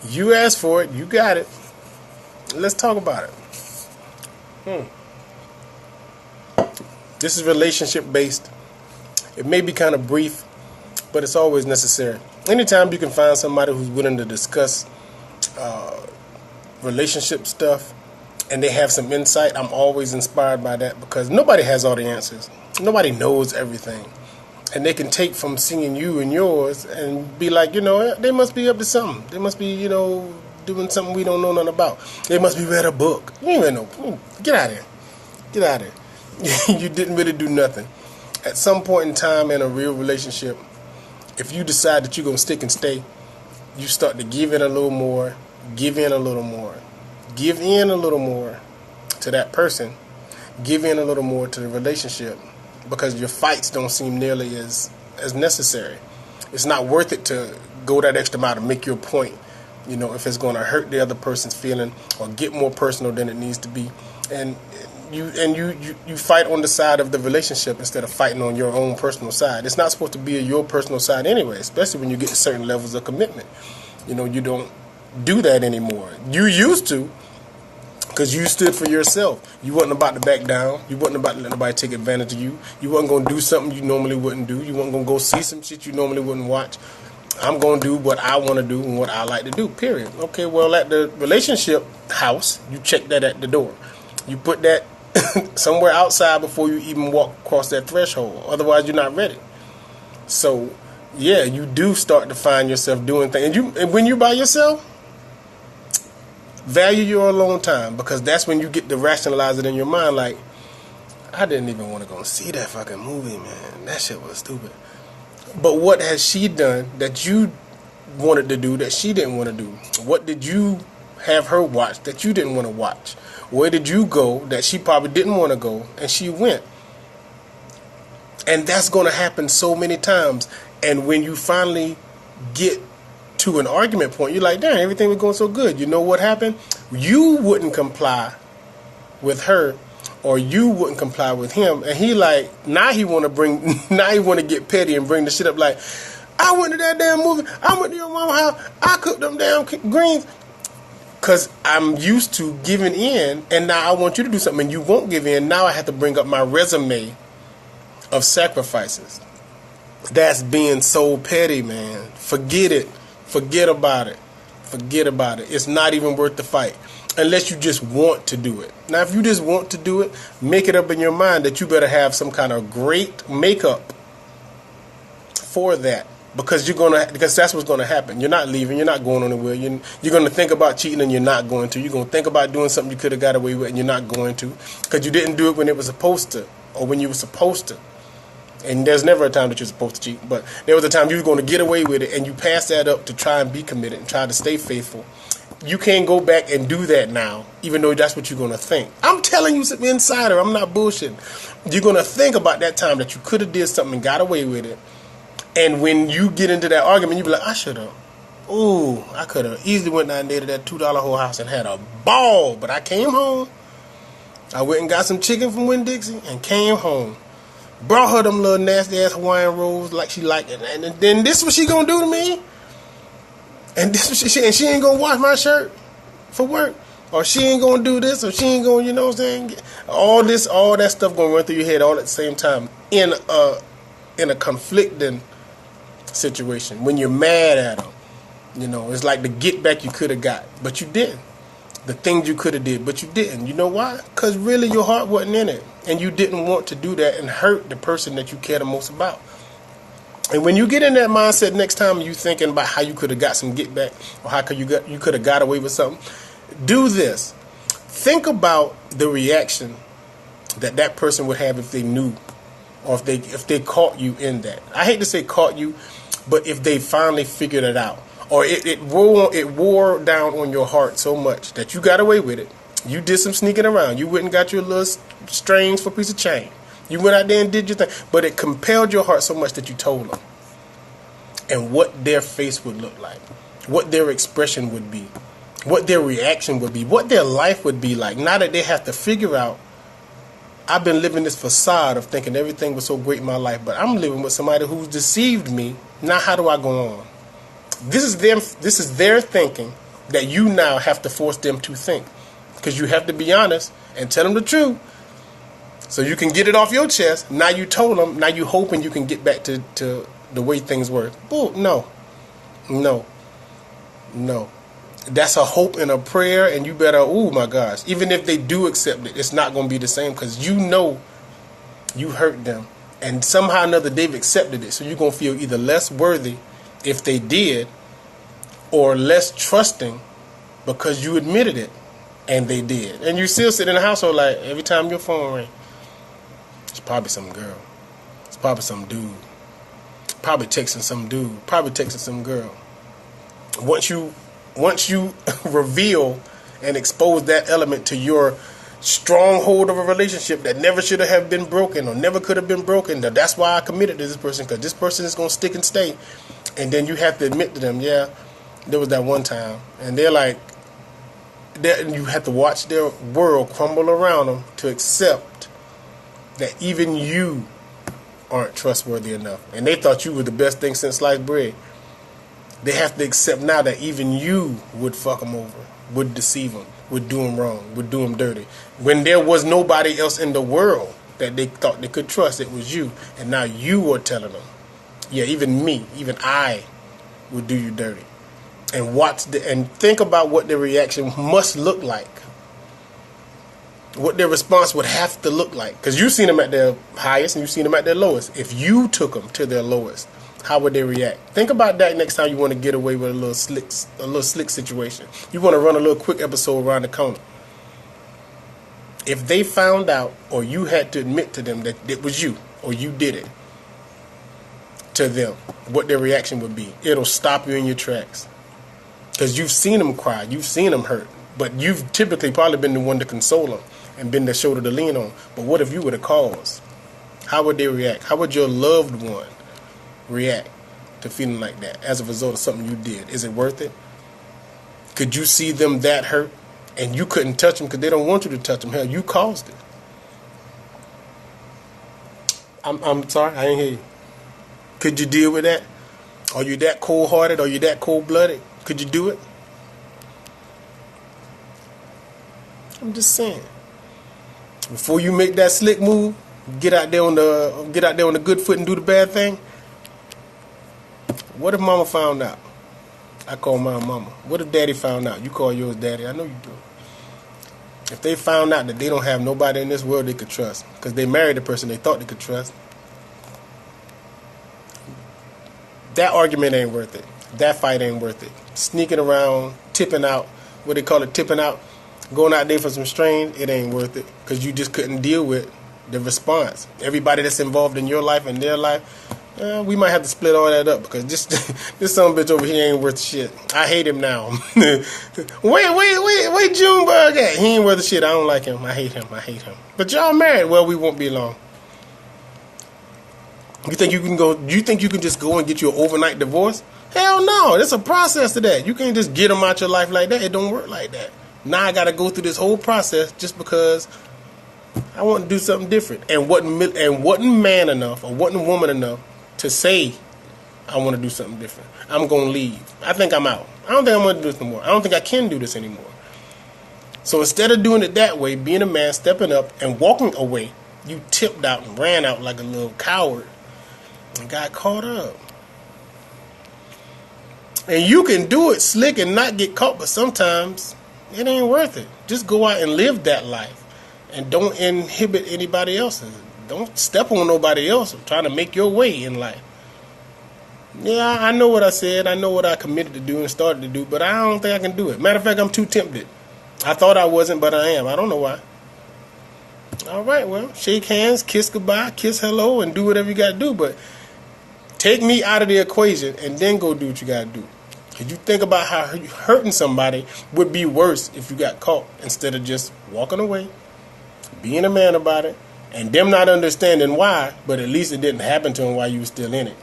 You asked for it. You got it. Let's talk about it. This is relationship based. It may be kind of brief, but it's always necessary. Anytime you can find somebody who's willing to discuss relationship stuff and they have some insight, I'm always inspired by that, because nobody has all the answers. Nobody knows everything. And they can take from seeing you and yours and be like, they must be up to something. They must be, doing something we don't know nothing about. They must be read a book. You don't even know. Get out of here. Get out of here. You didn't really do nothing. At some point in time in a real relationship, if you decide that you're going to stick and stay, you start to give in a little more, give in a little more, give in a little more to that person, give in a little more to the relationship, because your fights don't seem nearly as necessary. It's not worth it to go that extra mile to make your point, if it's going to hurt the other person's feeling or get more personal than it needs to be. And you fight on the side of the relationship instead of fighting on your own personal side. It's not supposed to be your personal side anyway, especially when you get to certain levels of commitment. You don't do that anymore. You used to, because you stood for yourself. You wasn't about to back down. You wasn't about to let nobody take advantage of you. You wasn't going to do something you normally wouldn't do. You wasn't going to go see some shit you normally wouldn't watch. I'm going to do what I want to do and what I like to do, period. Okay, well, at the relationship house, you check that at the door. You put that somewhere outside before you even walk across that threshold. Otherwise, you're not ready. So, yeah, you do start to find yourself doing things. And when you're by yourself, value your alone time, because that's when you get to rationalize it in your mind. Like, I didn't even want to go see that fucking movie, man. That shit was stupid. But what has she done that you wanted to do that she didn't want to do? What did you have her watch that you didn't want to watch? Where did you go that she probably didn't want to go and she went? And that's going to happen so many times. And when you finally get to an argument point, you're like, damn, everything was going so good. You know what happened? You wouldn't comply with her, or you wouldn't comply with him, and he like, now he want to get petty and bring the shit up like, I went to that damn movie, I went to your mama's house, I cooked them damn greens, because I'm used to giving in, and now I want you to do something and you won't give in. Now I have to bring up my resume of sacrifices. That's being so petty, man. Forget it. Forget about it. Forget about it. It's not even worth the fight unless you just want to do it. Now, if you just want to do it, make it up in your mind that you better have some kind of great makeup for that, because that's what's going to happen. You're not leaving. You're not going anywhere. You're going to think about cheating, and you're not going to. You're going to think about doing something you could have got away with, and you're not going to, because you didn't do it when it was supposed to, or when you were supposed to. And there's never a time that you're supposed to cheat, but there was a time you were going to get away with it, and you pass that up to try and be committed and try to stay faithful. You can't go back and do that now, even though that's what you're going to think. I'm telling you some insider. I'm not bullshitting. You're going to think about that time that you could have did something and got away with it. And when you get into that argument, you be like, I should have. Ooh, I could have easily went down there to that $2 whole house and had a ball. But I came home. I went and got some chicken from Winn-Dixie and came home. Brought her them little nasty ass Hawaiian rolls like she liked it. And then this is what she gonna do to me? And this is what she ain't gonna wash my shirt for work? Or she ain't gonna do this, or she ain't gonna, you know what I'm saying? All that stuff gonna run through your head all at the same time in a conflicting situation. When you're mad at them, it's like the get back you could have got, but you didn't. The things you could have did, but you didn't. You know why? Because really your heart wasn't in it, and you didn't want to do that and hurt the person that you care the most about. And when you get in that mindset next time, you thinking about how you could have got some get back, or how you could have got away with something. Do this. Think about the reaction that person would have if they knew, or if they caught you in that. I hate to say caught you, but if they finally figured it out, or it wore down on your heart so much that you got away with it. You did some sneaking around. You went and got your little strings for a piece of chain. You went out there and did your thing, but it compelled your heart so much that you told them. And what their face would look like, what their expression would be, what their reaction would be, what their life would be like. Now that they have to figure out, I've been living this facade of thinking everything was so great in my life, but I'm living with somebody who's deceived me. Now how do I go on? This is their thinking that you now have to force them to think. Because you have to be honest and tell them the truth so you can get it off your chest. Now you told them, now you hoping you can get back to the way things were. Oh, no. That's a hope and a prayer, and you better, oh my gosh, even if they do accept it, it's not going to be the same, because you know you hurt them. And somehow or another, they've accepted it. So you're going to feel either less worthy if they did, or less trusting because you admitted it and they did. And you still sit in the household like, every time your phone rings, it's probably some girl. It's probably some dude. Probably texting some dude. Probably texting some girl. Once you reveal and expose that element to your stronghold of a relationship that never should have been broken or never could have been broken, that's why I committed to this person, because this person is going to stick and stay. And then you have to admit to them, yeah, there was that one time. And they're like, you have to watch their world crumble around them to accept that even you aren't trustworthy enough. And they thought you were the best thing since sliced bread. They have to accept now that even you would fuck them over, would deceive them, would do them wrong, would do them dirty. When there was nobody else in the world that they thought they could trust, it was you. And now you are telling them, yeah, even me, even I would do you dirty. And and think about what their reaction must look like. What their response would have to look like. Because you've seen them at their highest and you've seen them at their lowest. If you took them to their lowest, how would they react? Think about that next time you want to get away with a little slick situation. You want to run a little quick episode around the corner. If they found out, or you had to admit to them that it was you, or you did it to them, what their reaction would be. It'll stop you in your tracks. Because you've seen them cry, you've seen them hurt, but you've typically probably been the one to console them and been the shoulder to lean on. But what if you were the cause? How would they react? How would your loved one react to feeling like that as a result of something you did? Is it worth it? Could you see them that hurt and you couldn't touch them because they don't want you to touch them? Hell, you caused it. I'm sorry, I didn't hear you. Could you deal with that? Are you that cold-hearted? Are you that cold-blooded? Could you do it? I'm just saying. Before you make that slick move, get out there on the good foot and do the bad thing. What if mama found out? I call mine mama. What if daddy found out? You call yours daddy. I know you do. If they found out that they don't have nobody in this world they could trust because they married the person they thought they could trust, that argument ain't worth it. That fight ain't worth it. Sneaking around, tipping out, what they call it, tipping out, going out there for some strain, it ain't worth it because you just couldn't deal with the response. Everybody that's involved in your life and their life, we might have to split all that up because this son of a bitch over here ain't worth shit. I hate him now. wait, Junebug at? He ain't worth shit. I don't like him. I hate him. But y'all married. Well, we won't be long. You think you can just go and get you an overnight divorce? Hell no. There's a process to that. You can't just get them out your life like that. It don't work like that. Now I got to go through this whole process just because I want to do something different. And wasn't man enough or wasn't woman enough to say I want to do something different. I'm going to leave. I think I'm out. I don't think I'm going to do this no more. I don't think I can do this anymore. So instead of doing it that way, being a man, stepping up and walking away, you tipped out and ran out like a little coward and got caught up. And you can do it slick and not get caught, but sometimes it ain't worth it. Just go out and live that life and don't inhibit anybody else's. Don't step on nobody else trying to make your way in life. Yeah, I know what I said. I know what I committed to do and started to do, but I don't think I can do it. Matter of fact, I'm too tempted. I thought I wasn't, but I am. I don't know why. All right, well, shake hands, kiss goodbye, kiss hello, and do whatever you got to do. But take me out of the equation and then go do what you got to do. If you think about how hurting somebody would be worse if you got caught instead of just walking away, being a man about it, and them not understanding why, but at least it didn't happen to them while you were still in it.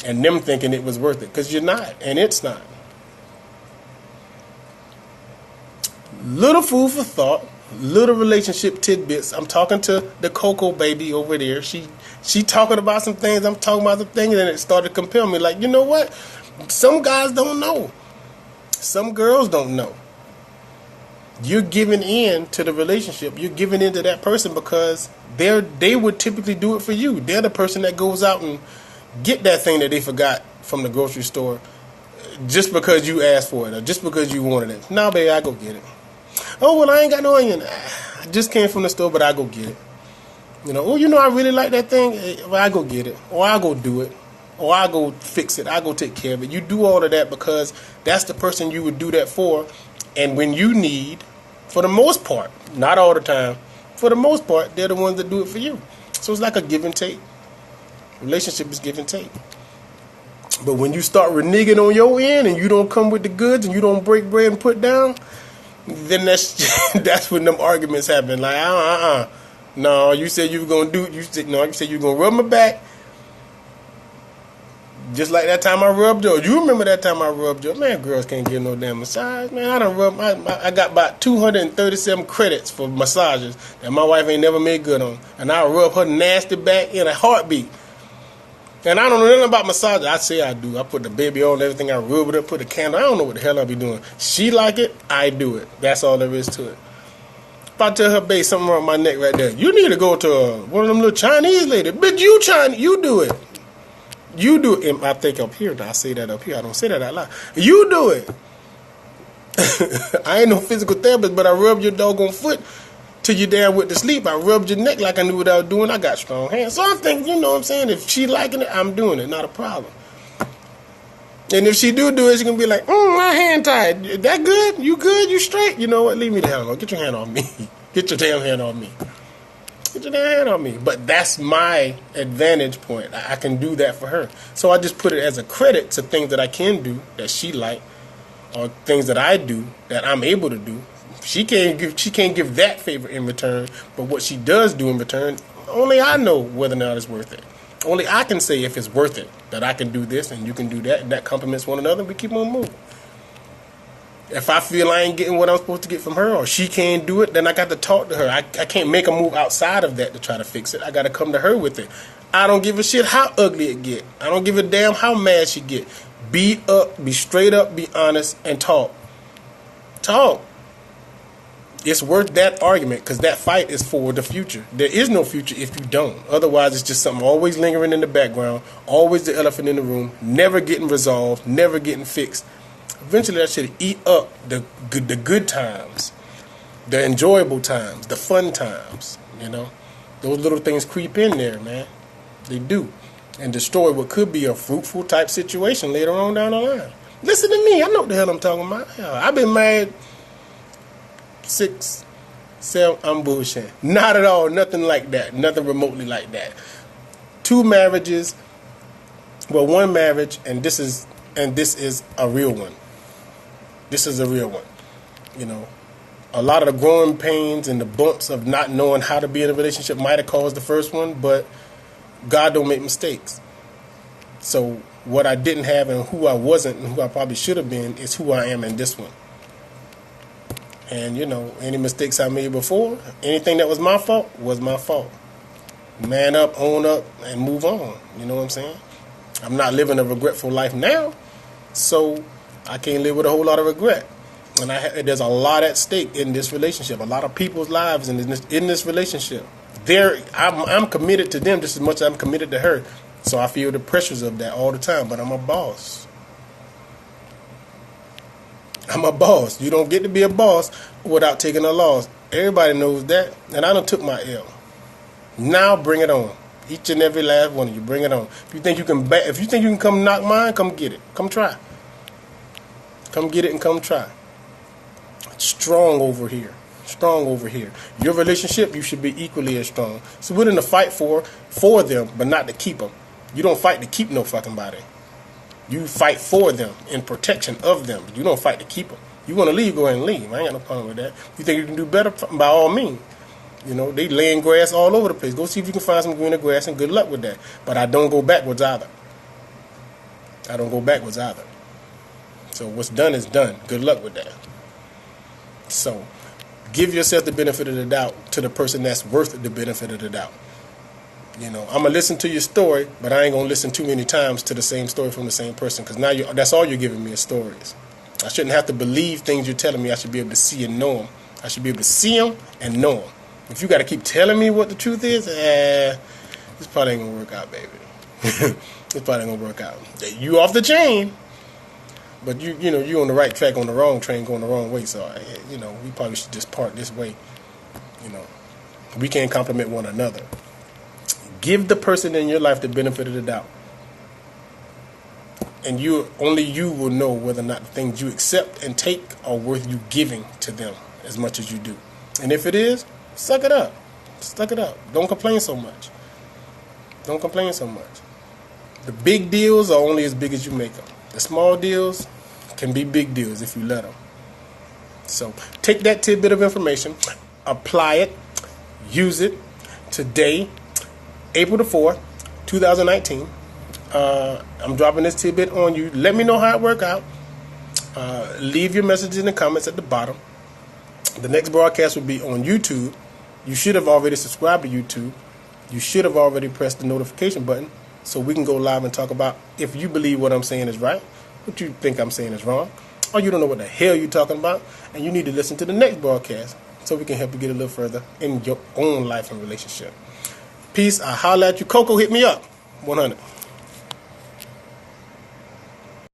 And them thinking it was worth it, because you're not, and it's not. Little food for thought, little relationship tidbits. I'm talking to the Coco baby over there. She talking about some things, I'm talking about some things, and it started to compel me. Like, you know what? Some guys don't know. Some girls don't know. You're giving in to the relationship. You're giving in to that person because they would typically do it for you. They're the person that goes out and get that thing that they forgot from the grocery store just because you asked for it or just because you wanted it. Nah, baby, I go get it. Oh, well, I ain't got no onion. I just came from the store, but I go get it. Oh, I really like that thing. Well, I go get it. Or I go do it. Or I go fix it. I go take care of it. You do all of that because that's the person you would do that for. And when you need, for the most part, not all the time, for the most part, they're the ones that do it for you. So it's like a give and take. Relationship is give and take. But when you start reneging on your end and you don't come with the goods and you don't break bread and put down, then that's when them arguments happen. Like, no, you said you were gonna do. You said you were gonna rub my back. Just like that time I rubbed yours. You remember that time I rubbed yours? Man, girls can't get no damn massage. Man, I got about 237 credits for massages that my wife ain't never made good on. And I rub her nasty back in a heartbeat. And I don't know nothing about massage. I say I do. I put the baby on everything. I rub it up, put the candle. I don't know what the hell I be doing. She like it, I do it. That's all there is to it. If I tell her, babe, something wrong with my neck right there, you need to go to one of them little Chinese ladies. Bitch, you Chinese. You do it. You do it. I think up here. I say that up here. I don't say that out loud. You do it. I ain't no physical therapist, but I rubbed your doggone foot till you down with the sleep. I rubbed your neck like I knew what I was doing. I got strong hands. So I'm thinking, you know what I'm saying? If she liking it, I'm doing it. Not a problem. And if she do it, she gonna be like, my hand tied. That good? You good? You straight? You know what? Leave me the hell alone. Get your hand on me. Get your damn hand on me. Get your damn hand on me. But that's my advantage point. I can do that for her. So I just put it as a credit to things that I can do that she like, or things that I do that I'm able to do. She can't give that favor in return, but what she does do in return, only I know whether or not it's worth it. Only I can say if it's worth it, that I can do this and you can do that, and that complements one another, we keep on moving. If I feel I ain't getting what I'm supposed to get from her, or she can't do it, then I got to talk to her. I can't make a move outside of that to try to fix it. I got to come to her with it. I don't give a shit how ugly it get. I don't give a damn how mad she get. Be straight up, be honest, and talk. Talk. It's worth that argument because that fight is for the future. There is no future if you don't. Otherwise, it's just something always lingering in the background, always the elephant in the room, never getting resolved, never getting fixed. Eventually, that should eat up the good times, the enjoyable times, the fun times. Those little things creep in there, man. They do, and destroy what could be a fruitful type situation later on down the line. Listen to me. I know what the hell I'm talking about. Hell, I've been married 6, 7. I'm bullshitting. Not at all. Nothing like that. Nothing remotely like that. 2 marriages. Well, 1 marriage, and this is a real one. This is a real one. A lot of the growing pains and the bumps of not knowing how to be in a relationship might have caused the first one, but God don't make mistakes. So what I didn't have and who I wasn't and who I probably should have been is who I am in this one. And, any mistakes I made before, anything that was my fault was my fault. Man up, own up, and move on. You know what I'm saying? I'm not living a regretful life now, so I can't live with a whole lot of regret. And there's a lot at stake in this relationship, a lot of people's lives in this relationship. I'm committed to them just as much as I'm committed to her, so I feel the pressures of that all the time, but I'm a boss. I'm a boss. You don't get to be a boss without taking a loss. Everybody knows that. And I done took my L. Now bring it on. Each and every last one of you, bring it on. If you think you can come knock mine, come get it. Come try. Come get it and come try. Strong over here. Strong over here. Your relationship, you should be equally as strong. So we're in a fight for them, but not to keep them. You don't fight to keep no fucking body. You fight for them in protection of them. You don't fight to keep them. You want to leave, go ahead and leave. I ain't got no problem with that. You think you can do better? By all means. They laying grass all over the place. Go see if you can find some greener grass, and good luck with that. But I don't go backwards either. So what's done is done. Good luck with that. So give yourself the benefit of the doubt to the person that's worth the benefit of the doubt. I'm going to listen to your story, but I ain't going to listen too many times to the same story from the same person, because now that's all you're giving me is stories. I shouldn't have to believe things you're telling me. I should be able to see and know them. I should be able to see them and know them. If you got to keep telling me what the truth is, this probably ain't going to work out, baby. This probably ain't going to work out. You off the chain, but you on the right track on the wrong train going the wrong way. So, we probably should just part this way. We can't compliment one another. Give the person in your life the benefit of the doubt. And only you will know whether or not the things you accept and take are worth you giving to them as much as you do. And if it is, suck it up. Suck it up. Don't complain so much. Don't complain so much. The big deals are only as big as you make them. The small deals can be big deals if you let them. So take that tidbit of information, apply it, use it today, April the 4th, 2019. I'm dropping this tidbit on you. Let me know how it worked out. Leave your messages in the comments at the bottom. The next broadcast will be on YouTube. You should have already subscribed to YouTube. You should have already pressed the notification button so we can go live and talk about if you believe what I'm saying is right, what you think I'm saying is wrong, or you don't know what the hell you're talking about, and you need to listen to the next broadcast so we can help you get a little further in your own life and relationship. Peace. I holler at you. Coco, hit me up. 100.